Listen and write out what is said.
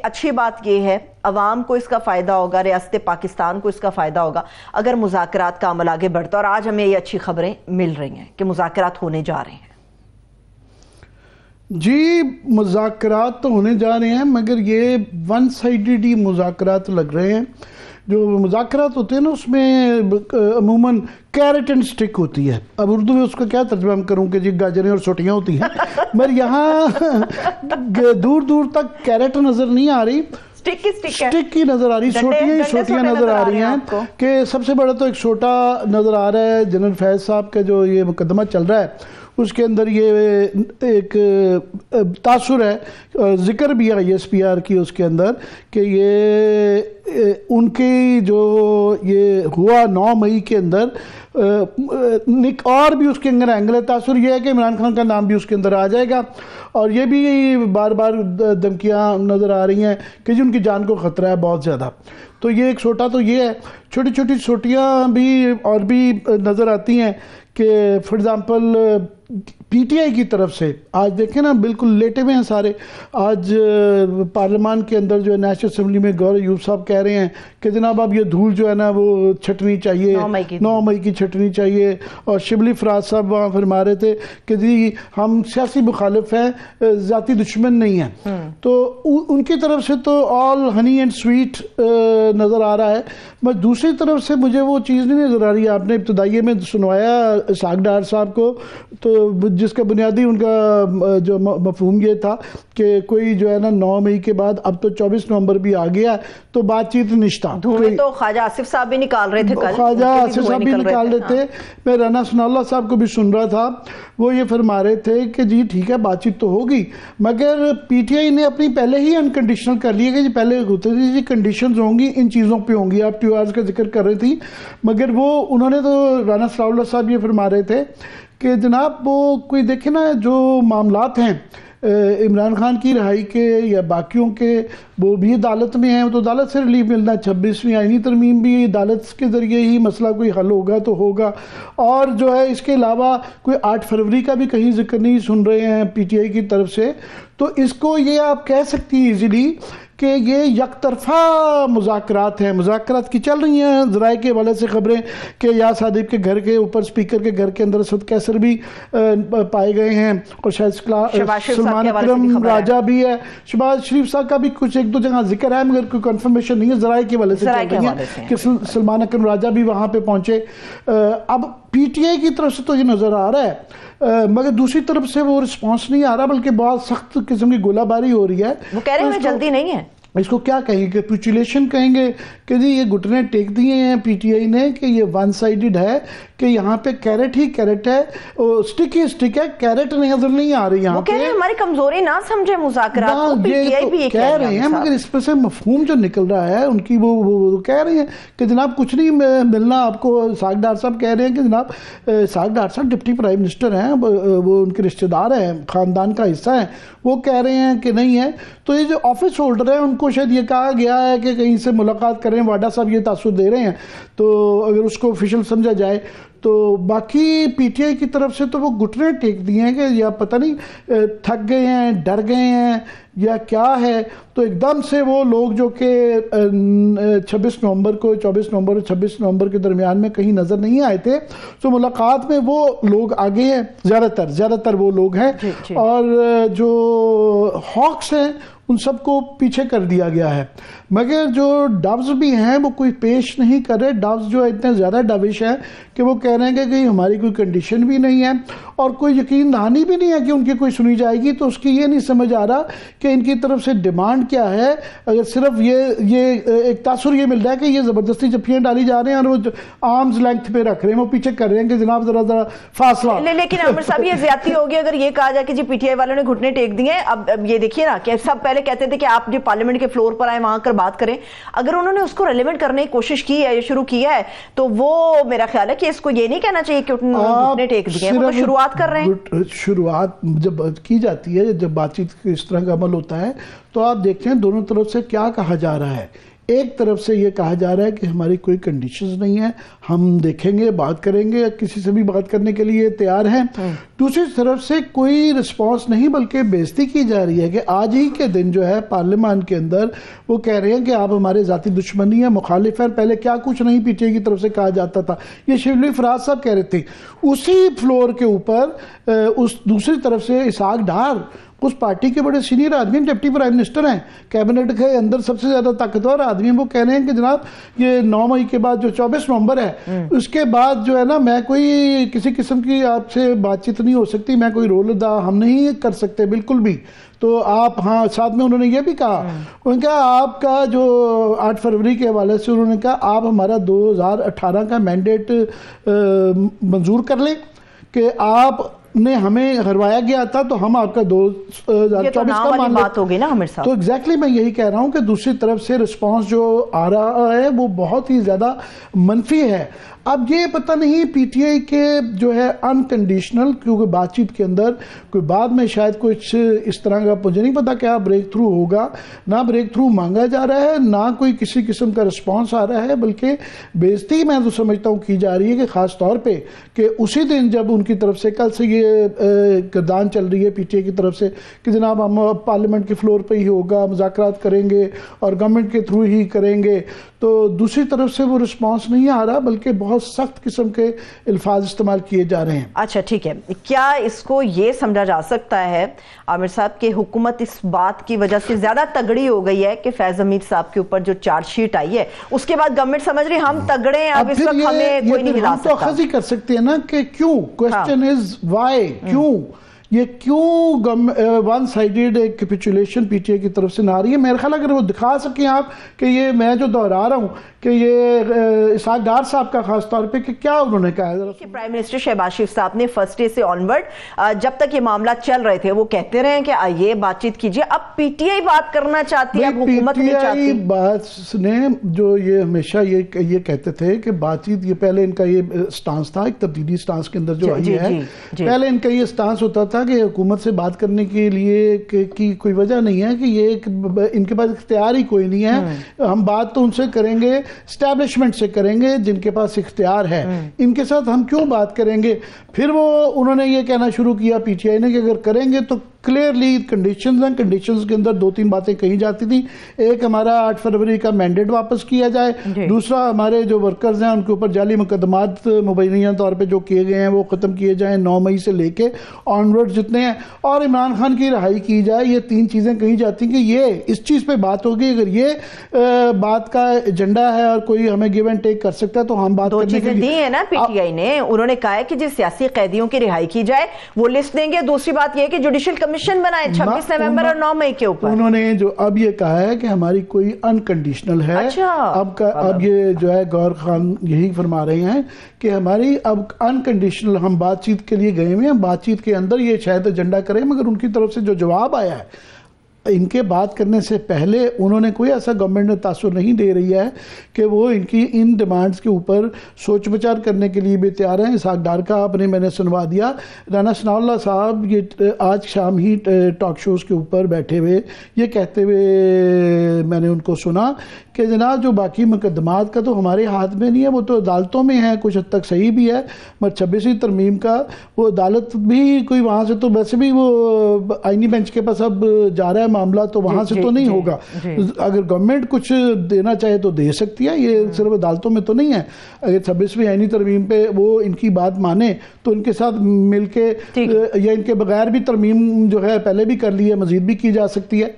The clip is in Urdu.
اچھی بات یہ ہے عوام کو اس کا فائدہ ہوگا، ریاست پاکستان کو اس کا فائدہ ہوگا اگر مذاکرات کا عمل آگے بڑھتا ہے، اور آج ہمیں یہ اچھی خبریں مل رہی ہیں کہ مذاکرات ہونے جا رہے ہیں۔ جی مذاکرات تو ہونے جا رہے ہیں، مگر یہ ون سائیڈڈ ہی مذاکرات لگ رہے ہیں۔ جو مذاکرات ہوتے ہیں نا اس میں عموماً کیرٹ اینڈ سٹک ہوتی ہے۔ اب اردو میں اس کا کیا ترجمہ کروں کہ جی گاجریں اور سوٹیاں ہوتی ہیں، مگر یہاں دور دور تک کیرٹ نظر نہیں آ رہی، سٹک کی نظر آ رہی، سوٹیاں نظر آ رہی ہیں کہ سب سے بڑا تو ایک سوٹا نظر آ رہا ہے جنرل فیض صاحب کا جو یہ مقدمہ چل رہا ہے اس کے اندر یہ ایک تاثر ہے، ذکر بھی ہے ایس پی آر کی اس کے اندر کہ یہ ان کی جو یہ ہوا 9 مئی کے اندر اور بھی اس کے اندر اینگل ہے۔ تاثر یہ ہے کہ عمران خان کا نام بھی اس کے اندر آ جائے گا، اور یہ بھی بار بار دھمکیاں نظر آ رہی ہیں کہ جی ان کی جان کو خطرہ ہے بہت زیادہ۔ تو یہ ایک سوٹا تو یہ ہے، چھوٹی چھوٹی سوٹیاں بھی اور بھی نظر آتی ہیں کہ for example P T I کی طرف سے آج دیکھیں نا بالکل لیٹے ہوئے ہیں سارے۔ آج پارلیمان کے اندر جو ہے نیشنل اسمبلی میں گور ایوب صاحب کہہ رہے ہیں کہ جناب اب یہ دھول جو ہے نا وہ چھٹنی چاہیے، 9 مئی کی چھٹنی چاہیے، اور شبلی فراز صاحب وہاں فرما رہے تھے کہ جی ہم سیاسی مخالف ہیں، ذاتی دشمن نہیں ہیں۔ تو ان کی طرف سے تو آل ہنی اینڈ سویٹ نظر آ رہا ہے، بس دوسری طرف سے مجھے وہ چیز نہیں نظر آ رہی۔ آپ نے ابتدائیے میں سنوایا اسحاق ڈار صاحب کو، تو جس کا بنیادی ان کا جو مفہوم یہ تھا کہ کوئی جو ہے نا 9 مئی کے بعد اب تو 24 نومبر بھی آ گیا تو بات چیت نشتہ دھویں تو خواجہ آصف صاحب بھی نکال رہے تھے، خواجہ آصف صاحب بھی نکال رہے تھے۔ میں رانا ثناء اللہ صاحب کو بھی سن رہا تھا، وہ یہ فرما رہے تھے کہ جی ٹھیک ہے بات چیت تو ہوگی، مگر پی ٹی آئی نے اپنی پہلے ہی انکنڈیشنل کر لی ہے کہ جی پہلے ہوتے تھے جی کنڈیشنز ہوں گی، ان چیزوں پہ ہوں گی۔ آپ 2 hours کا ذکر کر رہی تھی، مگر وہ انہوں نے تو رانا ثناء اللہ صاحب یہ فرما رہے تھے کہ جناب وہ کوئی دیکھیں نا جو معاملات ہیں عمران خان کی رہائی کے یا باقیوں کے، وہ بھی عدالت میں ہیں، تو عدالت سے ریلیف ملنا، 26ویں آئینی ترمیم بھی عدالت کے ذریعے ہی مسئلہ کوئی حل ہوگا تو ہوگا۔ اور جو ہے اس کے علاوہ کوئی 8 فروری کا بھی کہیں ذکر نہیں سن رہے ہیں پی ٹی آئی کی طرف سے، تو اس کو یہ آپ کہہ سکتی ہیں ایزیلی کہ یہ یک طرفہ مذاکرات ہیں۔ مذاکرات کی چل رہی ہیں، ذرائع کے حوالے سے خبریں کہ یا صادق کے گھر کے اوپر اسپیکر کے گھر کے اندر اسود کیسر بھی پائے گئے ہیں، اور شاید سلمان اکرم راجہ بھی ہے، شہباز شریف صاحب کا بھی کچھ 1-2 جگہ ذکر ہے مگر کوئی کنفرمیشن نہیں ہے، ذرائع کے حوالے سے چل رہی ہیں کہ سلمان اکرم راجہ بھی وہاں پہ پہنچے۔ اب پی ٹی آئی کی طرف سے تو یہ نظر آ رہا ہے، مگر دوسری طرف سے وہ رسپانس نہیں آ رہا، بلکہ بہت سخت قسم کی گولہ باری ہو رہی ہے۔ وہ کہہ رہے ہیں جلدی نہیں ہے، اس کو کیا کہیں گے؟ کیپیچولیشن کہیں گے کہ جی یہ گھٹنے ٹیک دیے ہیں پی ٹی آئی نے کہ یہ ون سائیڈڈ ہے، کہ یہاں پہ کیرٹ ہی کیرٹ ہے، سٹک ہی سٹک ہے، کیرٹ نظر نہیں آ رہی یہاں پہ۔ وہ کہہ رہے ہیں ہماری کمزوری نہ سمجھے مذاکرات کو، پی ٹی آئی بھی یہ کہہ رہے ہیں، مگر اس پہ سے مفہوم جو نکل رہا ہے ان کی وہ کہہ رہے ہیں کہ جناب کچھ نہیں ملنا آپ کو۔ اسحاق ڈار صاحب کہہ رہے ہیں کہ جناب اسحاق ڈار صاحب ڈپٹی پرائم منسٹر ہیں، وہ ان کے رشتہ دار ہیں، خاندان کا حصہ ہیں، وہ کہہ رہے ہیں کہ نہیں ہے۔ تو یہ جو آفس ہولڈر ہیں ان کو شاید یہ کہا گیا ہے کہ کہیں سے ملاقات کریں، واڈا صاحب یہ تاثر دے رہے ہیں، تو اگر اس کو آفیشل سمجھا جائے تو باقی پی ٹی آئی کی طرف سے تو وہ گھٹنے ٹیک دیے ہیں کہ یا پتہ نہیں تھک گئے ہیں، ڈر گئے ہیں یا کیا ہے۔ تو ایک دم سے وہ لوگ جو کہ 26 نومبر کو 24 نومبر اور 26 نومبر کے درمیان میں کہیں نظر نہیں آئے تھے، تو ملاقات میں وہ لوگ آگے ہیں، زیادہ تر وہ لوگ ہیں، اور جو ہاکس ہیں ان سب کو پیچھے کر دیا گیا ہے۔ مگر جو ڈوز بھی ہیں وہ کوئی پیش نہیں کر رہے، ڈوز جو اتنے زیادہ ڈوش ہیں کہ وہ کہہ رہے ہیں کہ ہماری کوئی کنڈیشن بھی نہیں ہے اور کوئی یقین دہانی بھی نہیں ہے کہ ان کی کوئی سنی جائے گی۔ تو اس کی یہ نہیں سمجھ آ رہا کہ ان کی طرف سے ڈیمانڈ کیا ہے، اگر صرف یہ ایک تاثر یہ مل رہا ہے کہ یہ زبردستی جفیاں ڈالی جا رہے ہیں اور وہ آرمز لینتھ پہ رکھ رہے ہیں، وہ پیچھے کر رہے ہیں کہ جناب ذرا فاصلہ۔ لیکن عامر صاحب یہ زیادتی ہوگی اگر یہ کہا جائے کہ جی پی ٹی آئی والوں نے گھٹنے ٹیک دیے ہیں۔ اب یہ دیکھیے نا کہ سب پہلے کہتے تھے کہ آپ جو پارلیمنٹ کے فلور پر آئے وہاں کر بات کریں، اگر انہوں نے اس کو ریلیونٹ کرنے کی کوشش کی ہے یا شروع کیا ہے تو وہ میرا خیال ہے کہ اس کو یہ نہیں کہنا چاہیے کہ گھٹنے ٹیک دیے ہیں، وہ تو شروعات کر رہے ہیں۔ شروعات جب کی جاتی ہے، جب بات چیت اس طرح کا عمل ہوتا ہے تو آپ دیکھتے ہیں دونوں طرف سے کیا کہا جا رہا ہے۔ ایک طرف سے یہ کہا جا رہا ہے کہ ہماری کوئی کنڈیشنز نہیں ہے، ہم دیکھیں گے، بات کریں گے، کسی سے بھی بات کرنے کے لیے تیار ہیں. دوسری طرف سے کوئی رسپانس نہیں، بلکہ بےزتی کی جا رہی ہے کہ آج ہی کے دن جو ہے پارلیمان کے اندر وہ کہہ رہے ہیں کہ آپ ہمارے ذاتی دشمنی ہیں، مخالف ہیں. پہلے کیا کچھ نہیں پی ٹی آئی کی طرف سے کہا جاتا تھا. یہ شبلی فراز صاحب کہہ رہے تھے. اسی فلور کے اوپر اس دوسری طرف سے اسحاق ڈار، اس پارٹی کے بڑے سینئر آدمی ہیں، ڈپٹی پرائم منسٹر ہیں، کیبنٹ کے اندر سب سے زیادہ طاقتور آدمی ہیں، وہ کہہ رہے ہیں کہ جناب یہ 9 مئی کے بعد جو 24 نومبر ہے اس کے بعد جو ہے نا میں کوئی کسی قسم کی آپ سے بات چیت نہیں ہو سکتی، میں کوئی رول ادا ہم نہیں کر سکتے بالکل بھی. تو آپ ہاں ساتھ میں انہوں نے یہ بھی کہا، انہوں نے کہا آپ کا جو 8 فروری کے حوالے سے انہوں نے کہا آپ ہمارا 2018 کا مینڈیٹ منظور کر لیں کہ آپ نے ہمیں ہروایا گیا تھا تو ہم آپ کا 2024 کا مان بات ہوگی نا عامر صاحب. تو ایگزیکٹلی میں یہی کہہ رہا ہوں کہ دوسری طرف سے رسپانس جو آ رہا ہے وہ بہت ہی زیادہ منفی ہے. اب یہ پتہ نہیں پی ٹی آئی کے جو ہے انکنڈیشنل، کیونکہ بات چیت کے اندر کوئی بعد میں شاید کچھ اس طرح کا مجھے نہیں پتا کیا بریک تھرو ہوگا، نہ بریک تھرو مانگا جا رہا ہے، نہ کوئی کسی قسم کا رسپانس آ رہا ہے، بلکہ بےزتی میں تو سمجھتا ہوں کی جا رہی ہے. کہ خاص طور پہ کہ اسی دن جب ان کی طرف سے کل سے یہ گردان چل رہی ہے پی ٹی آئی کی طرف سے کہ جناب ہم پارلیمنٹ کے فلور پہ ہی ہوگا، مذاکرات کریں گے اور گورنمنٹ کے تھرو ہی کریں گے، تو دوسری طرف سے وہ رسپانس نہیں آ رہا، بلکہ بہت سخت قسم کے الفاظ استعمال کیے جا رہے ہیں. اچھا ٹھیک ہے، کیا اس کو یہ سمجھا جا سکتا ہے عامر صاحب کہ حکومت اس بات کی وجہ سے زیادہ تگڑی ہو گئی ہے کہ فیض حمید صاحب کے اوپر جو چارج شیٹ آئی ہے اس کے بعد گورنمنٹ سمجھ رہی ہم تگڑے ہیں، اب اس وقت ہمیں کوئی نہیں ہلا سکتا؟ ہم تو خز ہی کر سکتے ہیں نا کہ کیوں، کوسچن از وائی، کیوں یہ کیوں ون سائیڈڈ ایک کیپیچولیشن پی ٹی آئی کی طرف سے نہ آ رہی ہے. میرے خیال اگر وہ دکھا سکیں آپ کہ یہ میں جو دہرا رہا ہوں کہ یہ اسحاق ڈار صاحب کا خاص طور پہ کہ کیا انہوں نے کہا ہے. پرائم منسٹر شہباز شریف صاحب نے فرسٹ ڈے سے آنورڈ جب تک یہ معاملات چل رہے تھے وہ کہتے رہے ہیں کہ آئیے بات چیت کیجئے. اب پی ٹی آئی بات کرنا چاہتی ہے، اب حکومت نہیں چاہتی. پی ٹی آئی بات نے جو یہ ہمیشہ یہ کہتے تھے کہ بات چیت، یہ پہلے ان کا یہ سٹانس تھا، ایک تبدیلی سٹانس کے اندر جو آئی ہے. پہلے ان کا یہ سٹانس ہوتا تھا کہ حکومت سے بات کرنے کے لیے کی کوئی وجہ نہیں ہے، کہ یہ ان کے پاس اختیار ہی کوئی نہیں ہے. ہم بات تو ان سے کریں گے اسٹیبلشمنٹ سے کریں گے جن کے پاس اختیار ہے، ان کے ساتھ ہم کیوں بات کریں گے. پھر انہوں نے یہ کہنا شروع کیا پی ٹی آئی نے کہ اگر کریں گے تو کلیئرلی کنڈیشنز ہیں، کنڈیشنز کے اندر 2-3 باتیں کہی جاتی تھیں. ایک ہمارا 8 فروری کا مینڈیٹ واپس کیا جائے، دوسرا ہمارے جو ورکرز ہیں ان کے اوپر جعلی مقدمات مبینہ طور پہ جو کیے گئے ہیں وہ ختم کیے جائیں 9 مئی سے لے کے آنورڈ جتنے ہیں، اور عمران خان کی رہائی کی جائے. یہ 3 چیزیں کہی جاتی ہیں کہ یہ اس چیز پہ بات ہوگی. اگر یہ بات کا ایجنڈا ہے اور کوئی ہمیں گیو اینڈ ٹیک کر سکتا ہے تو ہم بات کرنے کے لیے. 2 چیزیں دی ہیں نا پی ٹی آئی نے، انہوں نے کہا ہے کہ جس سیاسی قیدیوں کی رہائی کی جائے وہ لسٹ دیں گے. دوسری بات یہ ہے کہ جوڈیشل کمیشن بنائے 26 نومبر اور 9 مئی کے اوپر. انہوں نے جو اب یہ کہا ہے کہ ہماری کوئی انکنڈیشنل ہے. اب یہ جو ہے گور خان یہی فرما رہے ہیں کہ ہماری اب انکنڈیشنل، ہم بات چیت کے لیے گئے ہوئے ہیں، بات چیت کے اندر یہ شاید ایجنڈا کریں، مگر ان کی طرف سے جو جواب آیا ہے ان کے بات کرنے سے پہلے انہوں نے کوئی ایسا گورنمنٹ نے تاثر نہیں دے رہی ہے کہ وہ ان کی ان ڈیمانڈز کے اوپر سوچ بچار کرنے کے لیے بھی تیار ہیں. اسحاق ڈار کا میں نے سنوا دیا. رانا ثناء اللہ صاحب یہ آج شام ہی ٹاک شوز کے اوپر بیٹھے ہوئے یہ کہتے ہوئے میں نے ان کو سنا کہ جناب جو باقی مقدمات کا تو ہمارے ہاتھ میں نہیں ہے، وہ تو عدالتوں میں ہیں. کچھ حد تک صحیح بھی ہے، مگر 26ویں ترمیم کا وہ عدالت بھی کوئی وہاں سے تو ویسے بھی وہ آئینی بینچ کے پاس اب جا رہا ہے معاملہ، تو وہاں سے تو نہیں ہوگا. اگر گورنمنٹ کچھ دینا چاہے تو دے سکتی ہے، یہ صرف عدالتوں میں تو نہیں ہے. اگر 26ویں آئینی ترمیم پہ وہ ان کی بات مانے تو ان کے ساتھ مل کے یا ان کے بغیر بھی ترمیم جو ہے پہلے بھی کر لی ہے، مزید بھی کی جا سکتی ہے.